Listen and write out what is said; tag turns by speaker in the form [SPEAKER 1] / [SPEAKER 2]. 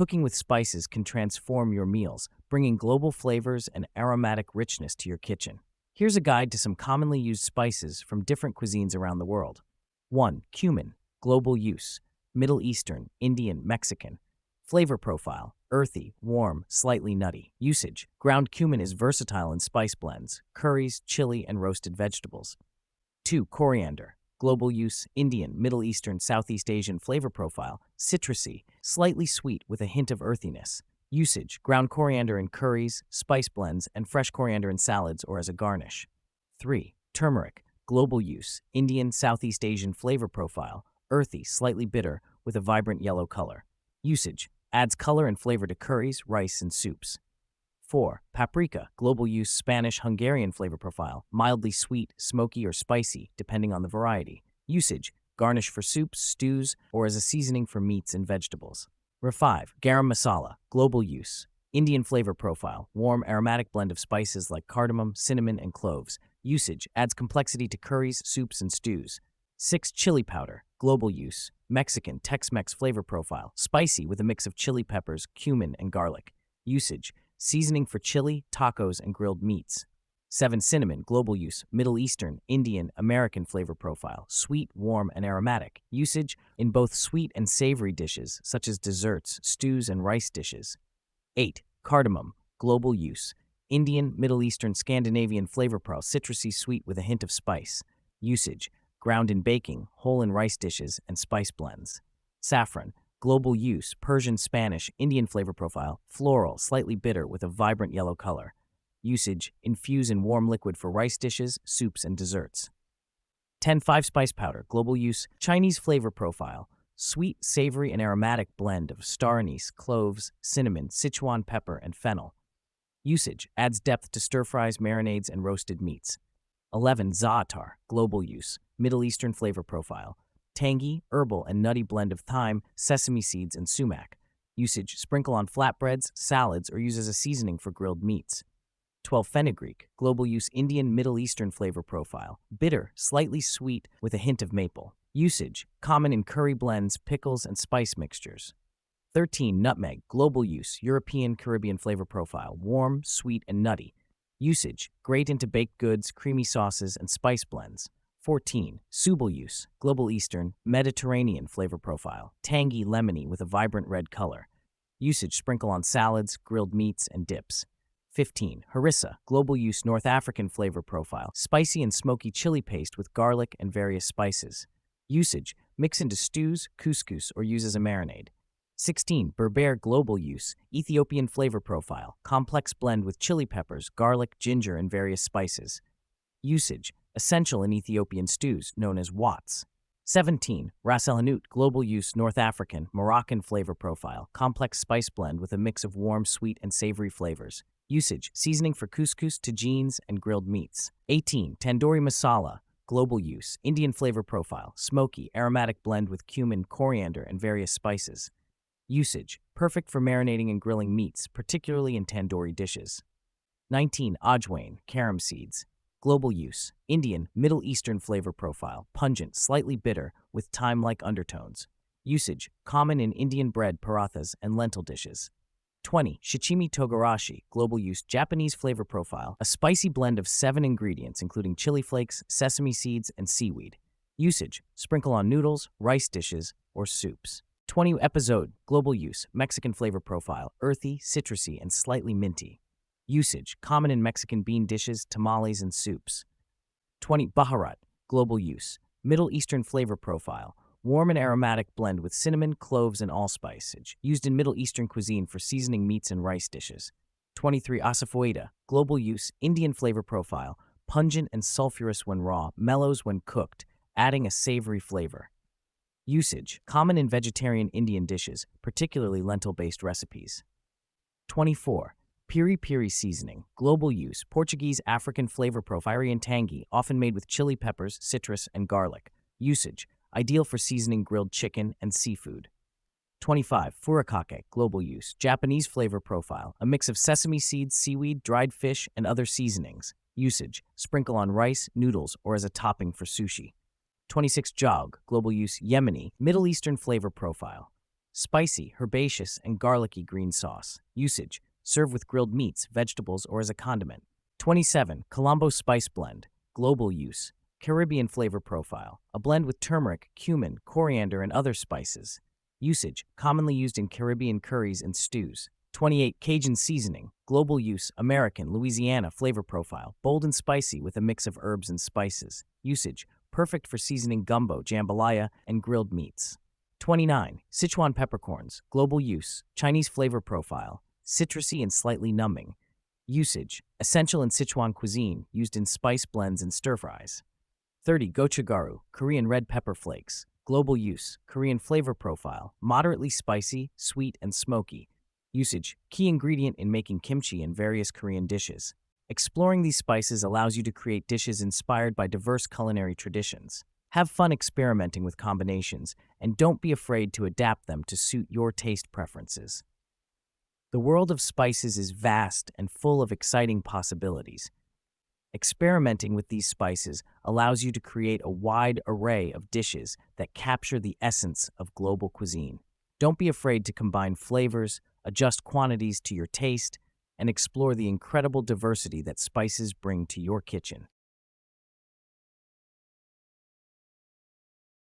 [SPEAKER 1] Cooking with spices can transform your meals, bringing global flavors and aromatic richness to your kitchen. Here's a guide to some commonly used spices from different cuisines around the world. 1. Cumin. Global use. Middle Eastern, Indian, Mexican. Flavor profile: earthy, warm, slightly nutty. Usage: ground cumin is versatile in spice blends, curries, chili, and roasted vegetables. 2. Coriander. Global use: Indian, Middle Eastern, Southeast Asian. Flavor profile: citrusy, slightly sweet with a hint of earthiness. Usage: ground coriander in curries, spice blends, and fresh coriander in salads or as a garnish. 3. Turmeric. Global use: Indian, Southeast Asian. Flavor profile: earthy, slightly bitter, with a vibrant yellow color. Usage: adds color and flavor to curries, rice, and soups. 4. Paprika. Global use: Spanish, Hungarian. Flavor profile: mildly sweet, smoky, or spicy, depending on the variety. Usage: garnish for soups, stews, or as a seasoning for meats and vegetables. 5. Garam masala. Global use: Indian. Flavor profile: warm, aromatic blend of spices like cardamom, cinnamon, and cloves. Usage: adds complexity to curries, soups, and stews. 6. Chili powder. Global use: Mexican, Tex-Mex. Flavor profile: spicy with a mix of chili peppers, cumin, and garlic. Usage: seasoning for chili, tacos, and grilled meats. 7. Cinnamon. Global use: Middle Eastern, Indian, American. Flavor profile: sweet, warm, and aromatic. Usage: in both sweet and savory dishes, such as desserts, stews, and rice dishes. 8. Cardamom. Global use: Indian, Middle Eastern, Scandinavian. Flavor profile: citrusy, sweet with a hint of spice. Usage: ground in baking, whole in rice dishes, and spice blends. Saffron. Global use: Persian, Spanish, Indian. Flavor profile: floral, slightly bitter with a vibrant yellow color. Usage: infuse in warm liquid for rice dishes, soups, and desserts. 10. Five spice powder. Global use: Chinese. Flavor profile: sweet, savory, and aromatic blend of star anise, cloves, cinnamon, Sichuan pepper, and fennel. Usage: adds depth to stir-fries, marinades, and roasted meats. 11. Za'atar. Global use: Middle Eastern. Flavor profile: tangy, herbal, and nutty blend of thyme, sesame seeds, and sumac. Usage: sprinkle on flatbreads, salads, or use as a seasoning for grilled meats. 12. Fenugreek. Global use: Indian, Middle Eastern. Flavor profile: bitter, slightly sweet with a hint of maple. Usage: common in curry blends, pickles, and spice mixtures. 13. Nutmeg. Global use: European, Caribbean. Flavor profile: warm, sweet, and nutty. Usage: grate into baked goods, creamy sauces, and spice blends. 14. Subel use: Global Eastern, Mediterranean. Flavor profile: tangy, lemony with a vibrant red color. Usage: sprinkle on salads, grilled meats, and dips. 15. Harissa. Global use: North African. Flavor profile: spicy and smoky chili paste with garlic and various spices. Usage: mix into stews, couscous, or use as a marinade. 16. Berber. Global use: Ethiopian. Flavor profile: complex blend with chili peppers, garlic, ginger, and various spices. Usage: essential in Ethiopian stews, known as wats. 17. Ras el Hanout. Global use: North African, Moroccan. Flavor profile: complex spice blend with a mix of warm, sweet, and savory flavors. Usage: seasoning for couscous, tagines, and grilled meats. 18. Tandoori masala. Global use: Indian. Flavor profile: smoky, aromatic blend with cumin, coriander, and various spices. Usage: perfect for marinating and grilling meats, particularly in tandoori dishes. 19. Ajwain, carom seeds. Global use: Indian, Middle Eastern. Flavor profile: pungent, slightly bitter, with thyme-like undertones. Usage: common in Indian bread, parathas, and lentil dishes. 20. Shichimi togarashi. Global use: Japanese. Flavor profile: a spicy blend of 7 ingredients, including chili flakes, sesame seeds, and seaweed. Usage: sprinkle on noodles, rice dishes, or soups. 20. Episode. Global use: Mexican. Flavor profile: earthy, citrusy, and slightly minty. Usage: common in Mexican bean dishes, tamales, and soups. 20. Baharat. Global use: Middle Eastern. Flavor profile: warm and aromatic blend with cinnamon, cloves, and allspice, used in Middle Eastern cuisine for seasoning meats and rice dishes. 23. Asafoetida. Global use: Indian. Flavor profile: pungent and sulfurous when raw, mellows when cooked, adding a savory flavor. Usage: common in vegetarian Indian dishes, particularly lentil-based recipes. 24. Piri piri seasoning. Global use: Portuguese, African. Flavor profile: fiery and tangy, often made with chili peppers, citrus, and garlic. Usage: ideal for seasoning grilled chicken and seafood. 25. Furikake. Global use: Japanese. Flavor profile: a mix of sesame seeds, seaweed, dried fish, and other seasonings. Usage: sprinkle on rice, noodles, or as a topping for sushi. 26. Jog. Global use: Yemeni, Middle Eastern. Flavor profile: Spicy, herbaceous, and garlicky green sauce. Usage: serve with grilled meats, vegetables, or as a condiment. 27. Colombo Spice Blend. Global use. Caribbean flavor profile. A blend with turmeric, cumin, coriander, and other spices. Usage: commonly used in Caribbean curries and stews. 28. Cajun seasoning. Global use. American, Louisiana flavor profile. Bold and spicy with a mix of herbs and spices. Usage: perfect for seasoning gumbo, jambalaya, and grilled meats. 29. Sichuan peppercorns. Global use. Chinese flavor profile. Citrusy and slightly numbing. Usage: essential in Sichuan cuisine, used in spice blends and stir-fries. 30. Gochugaru. Korean red pepper flakes. Global use. Korean flavor profile. Moderately spicy, sweet, and smoky. Usage: key ingredient in making kimchi and various Korean dishes. Exploring these spices allows you to create dishes inspired by diverse culinary traditions. Have fun experimenting with combinations, and don't be afraid to adapt them to suit your taste preferences. The world of spices is vast and full of exciting possibilities. Experimenting with these spices allows you to create a wide array of dishes that capture the essence of global cuisine. Don't be afraid to combine flavors, adjust quantities to your taste, and explore the incredible diversity that spices bring to your kitchen.